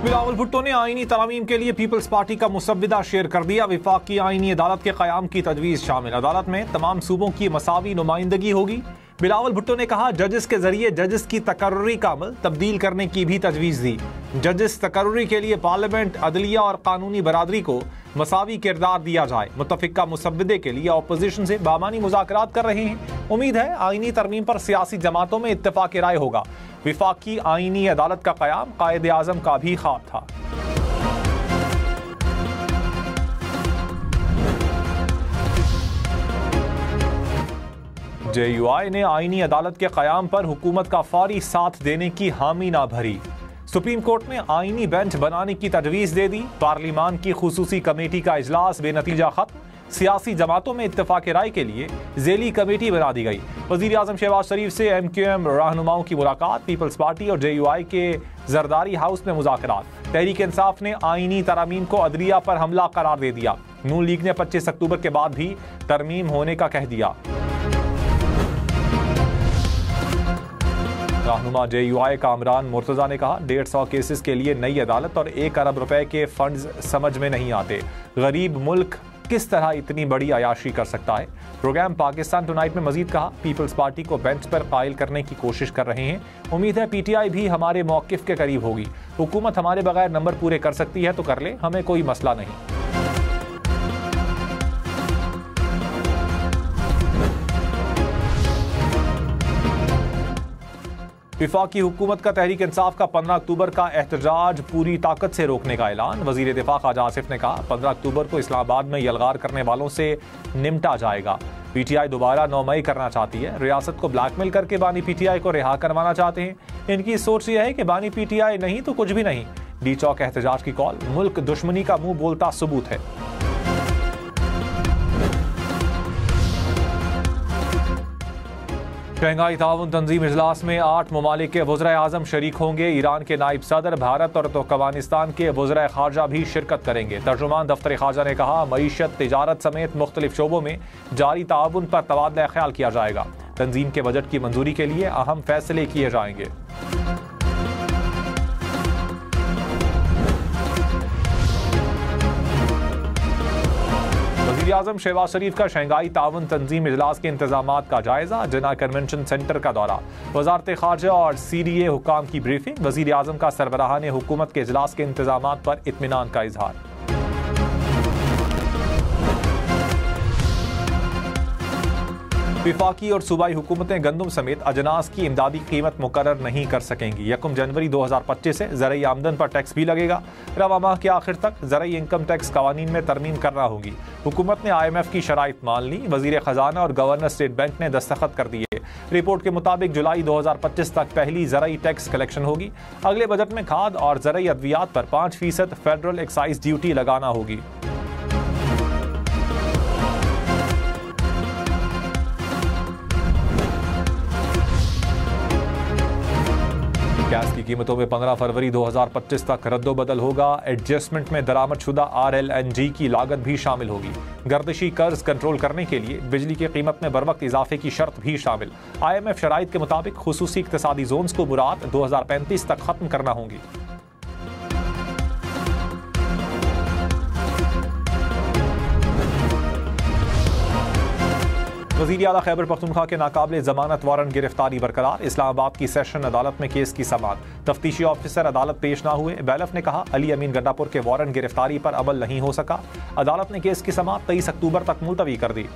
बिलावल भुट्टो ने आईनी तरामीम के लिए पीपल्स पार्टी का मुसव्विदा शेयर कर दिया। विफाक की आईनी अदालत के क़याम की तजवीज़ शामिल। अदालत में तमाम सूबों की मसावी नुमाइंदगी होगी। बिलावल भुट्टो ने कहा, जजेस के जरिए जजेस की तकर्रुरी का अमल तब्दील करने की भी तजवीज़ दी। जजेस तकर्रुरी के लिए पार्लियामेंट, अदलिया और कानूनी बरादरी को मसावी किरदार दिया जाए। मुत्तफ़िका मुसव्विदे के लिए अपोजिशन से बामानी मुज़ाकरात कर रहे हैं। उम्मीद है आईनी तरमीम पर सियासी जमातों में इत्तेफाक राय होगा। विफाकी आईनी अदालत का क़याम कायद आज़म का भी ख्वाब था। JUI ने आईनी अदालत के क़याम पर हुकूमत का फौरी साथ देने की हामी ना भरी। सुप्रीम कोर्ट ने आईनी बेंच बनाने की तजवीज़ दे दी। पार्लिमान की खुसूसी कमेटी का इजलास बेनतीजा खत्म। सियासी जमातों में इत्तेफाक राय के लिए ज़ेली कमेटी बना दी गई। वज़ीर आज़म शहबाज शरीफ से MQM रहनुमाओं की मुलाकात। पीपल्स पार्टी और JUI के जरदारी हाउस में मुज़ाकरात। तहरीक इंसाफ ने आईनी तरामीम को अदलिया पर हमला करार दे दिया। नून लीग ने 25 अक्टूबर के बाद भी तरमीम होने का कह दिया। रहनुमा JUI कामरान मुर्तज़ा ने कहा, 150 केसेस के लिए नई अदालत और 1 अरब रुपए के फंड्स समझ में नहीं आते। गरीब मुल्क किस तरह इतनी बड़ी अयाशी कर सकता है। प्रोग्राम पाकिस्तान टुनाइट में मजीद कहा, पीपल्स पार्टी को बेंच पर कायल करने की कोशिश कर रहे हैं। उम्मीद है PTI भी हमारे मौक़िफ़ के करीब होगी। हुकूमत हमारे बगैर नंबर पूरे कर सकती है तो कर ले, हमें कोई मसला नहीं। विफाकी हुकूमत का तहरीक इंसाफ का 15 अक्टूबर का एहतजाज पूरी ताकत से रोकने का ऐलान। वज़ीर दिफा ख्वाजा आसिफ ने कहा, 15 अक्टूबर को इस्लामाबाद में यलगार करने वालों से निमटा जाएगा। PTI दोबारा 9 मई करना चाहती है। रियासत को ब्लैकमेल करके बानी PTI को रिहा करवाना चाहते हैं। इनकी सोच यह है कि बानी PTI नहीं तो कुछ भी नहीं। डी चौक एहतजाज की कॉल। मुल्क दुश्मनी का मुंह बोलता सबूत है। शंघाई ताउन तंजीम इजलास में 8 ममालिक के वज़राए आज़म शरीक होंगे। ईरान के नायब सदर, भारत और तुर्कमेनिस्तान के वज़राए ख़ारजा भी शिरकत करेंगे। तर्जुमान दफ्तर ख़ारजा ने कहा, मईशत, तिजारत समेत मुख्तलिफ शोबों में जारी ताउन पर तबादला ख्याल किया जाएगा। तंजीम के बजट की मंजूरी के लिए अहम फैसले किए जाएंगे। वज़ीर आज़म शहबाज शरीफ का शंघाई ताउन तंजीम इजलास के इंतजामात का जायजा। जना कन्वेंशन सेंटर का दौरा। वज़ारत ख़ारजा और CDA हुकाम की ब्रीफिंग। वज़ीर आज़म का सरबराहान हुकूमत के इजलास के इंतजामात पर इत्मीनान का इजहार। विफाकी और सूबाई हुकूमतें गंदम समेत अजनास की इमदादी कीमत मुकर्रर नहीं कर सकेंगी। 1 जनवरी 2025 से ज़रई आमदन पर टैक्स भी लगेगा। रवा माह के आखिर तक ज़रई इनकम टैक्स कवानीन में तरमीम करना होगी। हुकूमत ने IMF की शराइत मान ली। वज़ीर ख़जाना और गवर्नर स्टेट बैंक ने दस्तखत कर दिए। रिपोर्ट के मुताबिक जुलाई 2025 तक पहली ज़रई टैक्स कलेक्शन होगी। अगले बजट में खाद और ज़रई अद्वियात पर 5% फेडरल एक्साइज ड्यूटी लगाना होगी। गैस की कीमतों में 15 फरवरी 2025 तक रद्दोबदल होगा। एडजस्टमेंट में दरामदशुदा RLNG की लागत भी शामिल होगी। गर्दिशी कर्ज कंट्रोल करने के लिए बिजली की कीमत में बरवक्त इजाफे की शर्त भी शामिल। IMF शराइत के मुताबिक खुसूसी इक्तसादी जोन्स को मुराद 2035 तक खत्म करना होंगी। वज़ीर आला खैबर पख्तूनख्वा के नाकाबिले ज़मानत वारंट गिरफ्तारी बरकरार। इस्लामाबाद की सेशन अदालत में केस की समाअत। तफ्तीशी ऑफिसर अदालत पेश ना हुए। बैलफ ने कहा, अली अमीन गंडापुर के वारंट गिरफ्तारी पर अमल नहीं हो सका। अदालत ने केस की समाअत 23 अक्टूबर तक मुलतवी कर दी।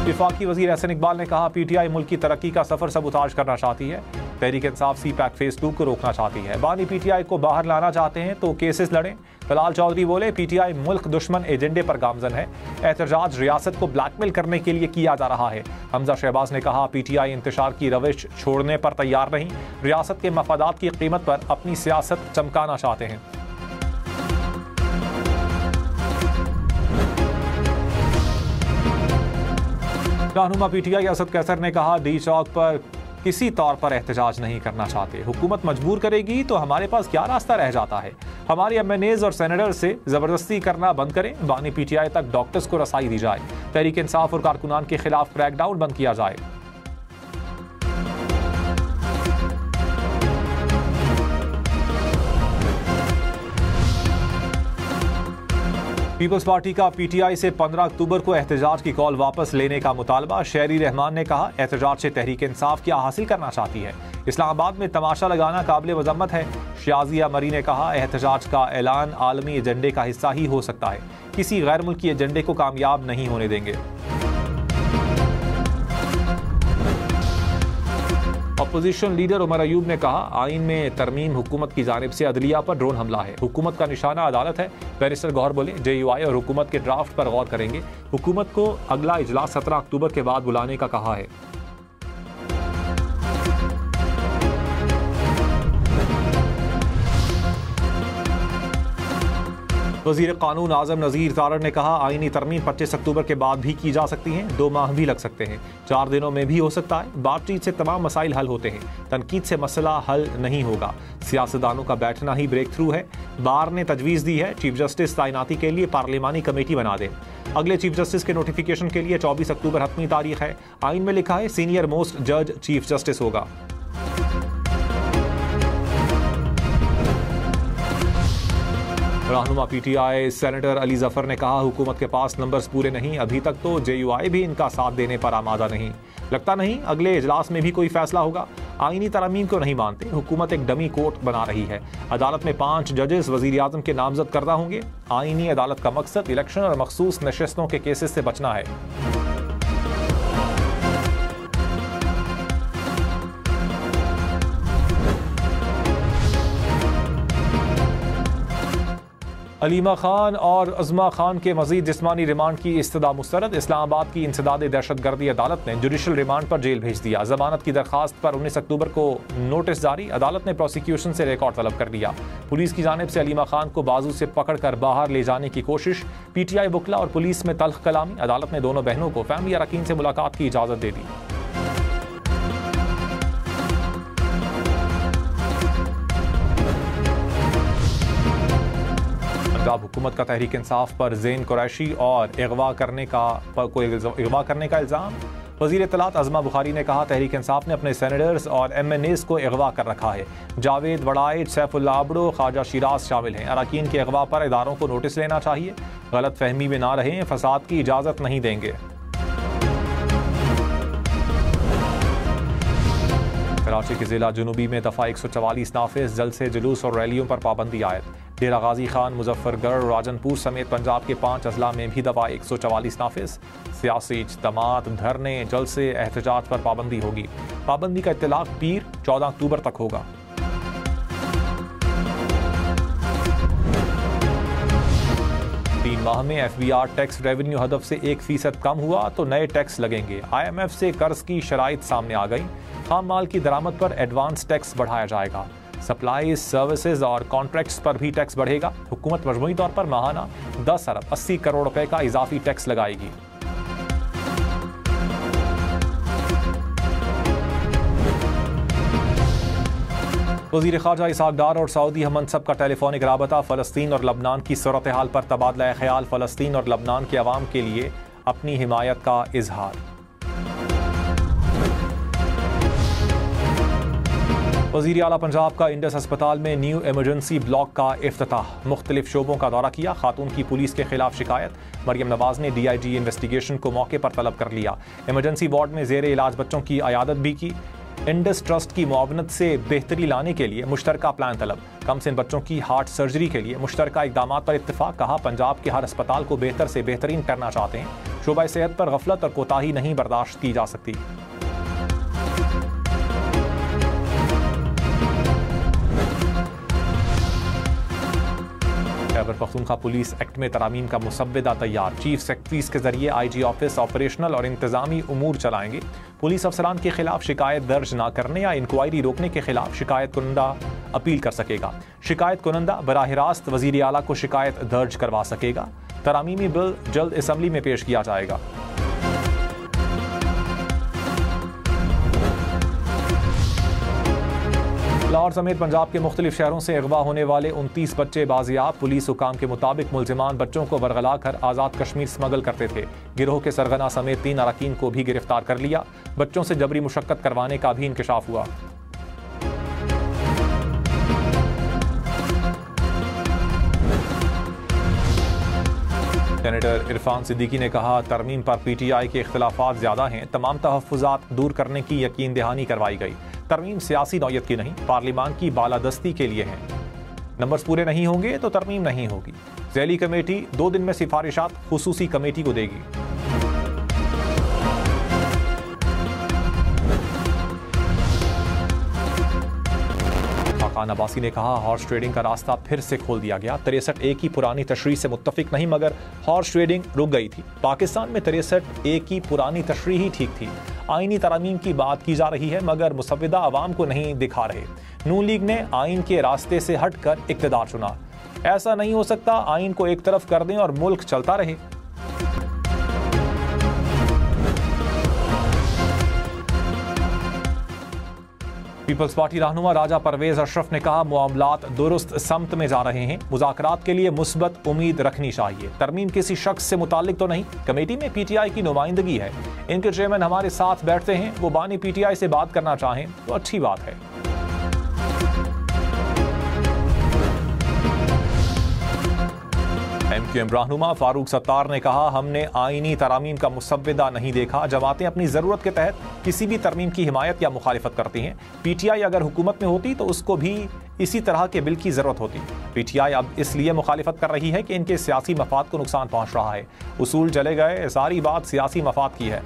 विफाकी वज़ीर एहसन इकबाल ने कहा, PTI मुल्क की तरक्की का सफर सबूताज करना चाहती है। तहरीक इंसाफ CPAC फेज 2 को रोकना चाहती है। बानी PTI को बाहर लाना चाहते हैं तो केसेस लड़ें। तलाल चौधरी बोले, PTI मुल्क दुश्मन एजेंडे पर गामजन है। एहतजाज रियासत को ब्लैकमेल करने के लिए किया जा रहा है। हमजा शहबाज ने कहा, PTI इंतशार की रविश छोड़ने पर तैयार नहीं। रियासत के मफादात की कीमत पर अपनी सियासत चमकाना चाहते हैं। रहनुमा PTI असद कैसर ने कहा, डी चौक पर किसी तौर पर एहतजाज नहीं करना चाहते। हुकूमत मजबूर करेगी तो हमारे पास क्या रास्ता रह जाता है। हमारे MNAs और सेनेटर से जबरदस्ती करना बंद करें। बानी PTI तक डॉक्टर्स को रसाई दी जाए। तहरीक इंसाफ और कारकुनान के खिलाफ क्रैकडाउन बंद किया जाए। पीपल्स पार्टी का PTI से 15 अक्टूबर को एहतजाज की कॉल वापस लेने का मुतालबा। शेरी रहमान ने कहा, एहतजाज से तहरीक इंसाफ क्या हासिल करना चाहती है। इस्लामाबाद में तमाशा लगाना काबिल मजम्मत है। शाजिया मरी ने कहा, एहतजाज का ऐलान आलमी एजेंडे का हिस्सा ही हो सकता है। किसी गैर मुल्की एजेंडे को कामयाब नहीं होने देंगे। अपोजिशन लीडर उमर अयूब ने कहा, आइन में तरमीम हुकूमत की जानिब से अदलिया पर ड्रोन हमला है। हुकूमत का निशाना अदालत है। बैरिस्टर गौहर बोले, JUI और हुकूमत के ड्राफ्ट पर गौर करेंगे। हुकूमत को अगला इजलास 17 अक्टूबर के बाद बुलाने का कहा है। वज़ीर कानून आज़म नज़ीर तारड़ ने कहा, आईनी तरमीम 25 अक्टूबर के बाद भी की जा सकती हैं। 2 माह भी लग सकते हैं, 4 दिनों में भी हो सकता है। बातचीत से तमाम मसाइल हल होते हैं। तनकीद से मसला हल नहीं होगा। सियासतदानों का बैठना ही ब्रेक थ्रू है। बार ने तजवीज़ दी है, चीफ जस्टिस तैनाती के लिए पार्लिमानी कमेटी बना दें। अगले चीफ जस्टिस के नोटिफिकेशन के लिए 24 अक्टूबर हतमी तारीख है। आइन में लिखा है, सीनियर मोस्ट जज चीफ जस्टिस होगा। रहनुमा PTI सेनेटर अली जफर ने कहा, हुकूमत के पास नंबर्स पूरे नहीं। अभी तक तो JUI भी इनका साथ देने पर आमादा नहीं। लगता नहीं अगले इजलास में भी कोई फैसला होगा। आईनी तरमीम को नहीं मानते। हुकूमत एक डमी कोर्ट बना रही है। अदालत में 5 जजेस वजीर आजम के नामजद करदा होंगे। आईनी अदालत का मकसद इलेक्शन और मखसूस नशस्तों के केसेस से बचना है। अलीमा खान और अज़मा खान के मजीद जिस्मानी रिमांड की इस्तदा मुस्तरद। इस्लामाबाद की इंसदाद दहशतगर्दी अदालत ने जुडिशल रिमांड पर जेल भेज दिया। जमानत की दरखास्त पर 19 अक्टूबर को नोटिस जारी। अदालत ने प्रोसिक्यूशन से रिकॉर्ड तलब कर लिया। पुलिस की जानिब से अलीमा खान को बाजू से पकड़कर बाहर ले जाने की कोशिश। PTI बुकला और पुलिस में तल्ख कलामी। अदालत ने दोनों बहनों को फैमिली अरकान से मुलाकात की इजाज़त दे दी। पंजाब हुकूमत का तहरीक इंसाफ पर ज़ैन कुरैशी और अगवा करने का इल्ज़ाम। वज़ीर इत्तलात अज़मा बुखारी ने कहा, तहरीक इंसाफ ने अपने सेनेटर्स और MNAs को अगवा कर रखा है। जावेद वड़ाइच, सैफुल्ला आबड़ो, ख्वाजा शिराज शामिल हैं। अरकान के अगवा पर इदारों को नोटिस लेना चाहिए। गलत फहमी में ना रहें, फसाद की इजाज़त नहीं देंगे। कराची के जिला जुनूबी में दफ़ा 144 नाफिज। जलसे, जुलूस और रैलियों पर पाबंदी आयद। डेरा गाजी खान, मुजफ्फरगढ़, राजनपुर समेत पंजाब के 5 अजला में भी दफ़ा 144 नाफिज। सियासी इज्तिमात, धरने, जलसे, एहतजाज पर पाबंदी होगी। पाबंदी का इत्तलाक पीर 14 अक्टूबर तक होगा। तीन माह में FBR टैक्स रेवेन्यू हदफ से 1% कम हुआ तो नए टैक्स लगेंगे। IMF से कर्ज की शराइत सामने आ गई। खाम माल की दरामद पर एडवांस टैक्स बढ़ाया जाएगा। सप्लाईज, सर्विसेज और कॉन्ट्रैक्ट्स पर भी टैक्स बढ़ेगा। हुकूमत मजमूई तौर पर माहाना 10 अरब 80 करोड़ रुपए का इजाफी टैक्स लगाएगी। वज़ीर ख़ारजा इसहाक़ डार और सऊदी हममनसब का टेलीफोनिक राबता। फ़लस्तीन और लबनान की सूरत हाल पर तबादला ख्याल। फ़लस्तीन और लबनान के अवाम के लिए अपनी हिमायत का इजहार। वज़ीर आला पंजाब का इंडस अस्पताल में न्यू इमरजेंसी ब्लॉक का इफ्तिताह। मुख्तलिफ शोबों का दौरा किया। खातून की पुलिस के खिलाफ शिकायत। मरियम नवाज ने DIG इन्वेस्टिगेशन को मौके पर तलब कर लिया। इमरजेंसी वार्ड में ज़ेर इलाज बच्चों की अयादत भी की। इंडस ट्रस्ट की मुआवनत से बेहतरी लाने के लिए मुश्तरका प्लान तलब। कम सिन बच्चों की हार्ट सर्जरी के लिए मुश्तरका इक़दामात पर इत्तिफाक। कहा, पंजाब के हर अस्पताल को बेहतर से बेहतरीन करना चाहते हैं। शोबा सेहत पर गफलत और कोताही नहीं बर्दाश्त की जा सकती। खैबर पख्तूनख्वा पुलिस एक्ट में तरामीम का मुसव्वदा तैयार। चीफ सेक्रेटरीज के जरिए IG ऑफिस ऑपरेशनल और इंतजामी उमूर चलाएंगे। पुलिस अफसरान के खिलाफ शिकायत दर्ज न करने या इंक्वायरी रोकने के खिलाफ शिकायत कुनंदा अपील कर सकेगा। शिकायत कुनंदा बराह रास्त वजीर आला को शिकायत दर्ज करवा सकेगा। तरामीमी बिल जल्द असम्बली में पेश किया जाएगा। लाहौर समेत पंजाब के मुख्तलिफ शहरों से अगवा होने वाले 29 बच्चे बाजियाब। पुलिस हुकाम के मुताबिक मुलजिमान बच्चों को बरगला कर आज़ाद कश्मीर स्मगल करते थे। गिरोह के सरगना समेत 3 अरकान को भी गिरफ्तार कर लिया। बच्चों से जबरी मुशक्कत करवाने का भी इंकशाफ हुआ। सेनेटर इरफान सिद्दीकी ने कहा, तरमीम पर पीटीआई के इख्तिलाफात ज्यादा हैं, तमाम तहफ़्फ़ुज़ात दूर करने की यकीन दहानी करवाई गई। तरमीम सियासी नौयत की नहीं, पार्लिमान की बालादस्ती के लिए है। नंबर्स पूरे नहीं होंगे तो तरमीम नहीं होगी। ज़ैली कमेटी 2 दिन में सिफारिशात खुसूसी कमेटी को देगी। खान अब्बासी ने कहा, हॉर्स ट्रेडिंग का रास्ता फिर से खोल दिया गया। 63A की पुरानी तशरीह से मुत्तफिक नहीं, मगर हॉर्स ट्रेडिंग रुक गई थी। पाकिस्तान में 63A की पुरानी तशरीह ही ठीक थी। आईनी तरमीम की बात की जा रही है, मगर मुसव्विदा अवाम को नहीं दिखा रहे। नून लीग ने आइन के रास्ते से हटकर इक़्तिदार चुना। ऐसा नहीं हो सकता आइन को एक तरफ कर दें और मुल्क चलता रहे। पीपल्स पार्टी रहनुमा राजा परवेज अशरफ ने कहा, मामलात दुरुस्त समत में जा रहे हैं। मुज़ाकरात के लिए मुस्बत उम्मीद रखनी चाहिए। तरमीम किसी शख्स से मुताल्लिक तो नहीं। कमेटी में पीटीआई की नुमाइंदगी है। इनके चेयरमैन हमारे साथ बैठते हैं। वो बानी पीटीआई से बात करना चाहें तो अच्छी बात है। MQM रहनुमा फारूक सत्तार ने कहा, हमने आईनी तरामीम का मुसव्विदा नहीं देखा। जमातें अपनी ज़रूरत के तहत किसी भी तरमीम की हिमायत या मुखालिफत करती हैं। पीटीआई अगर हुकूमत में होती तो उसको भी इसी तरह के बिल की ज़रूरत होती। पीटीआई अब इसलिए मुखालिफत कर रही है कि इनके सियासी मफाद को नुकसान पहुँच रहा है। उसूल चले गए, सारी बात सियासी मफाद की है।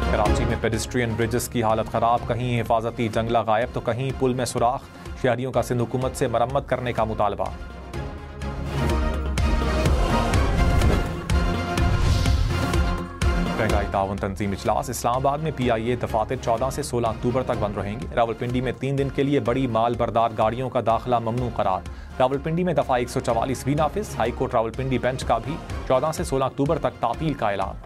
कराची में पेडिस्ट्रियन ब्रिजेस की हालत खराब, कहीं हिफाजती जंगला गायब तो कहीं पुल में सुराख। शहरियों का सिंध हुकूमत से मरम्मत करने का मुतालबा। महंगाई ताउन तंजीम इजलास इस्लामाबाद में PIA दफातर 14 से 16 अक्टूबर तक बंद रहेंगे। रावलपिंडी में 3 दिन के लिए बड़ी माल बरदार गाड़ियों का दाखिला ममनू करार। रावलपिंडी में दफा 144 भी नाफिज। हाईकोर्ट रावलपिंडी बेंच का भी 14 से 16 अक्टूबर तक तातील का ऐलान।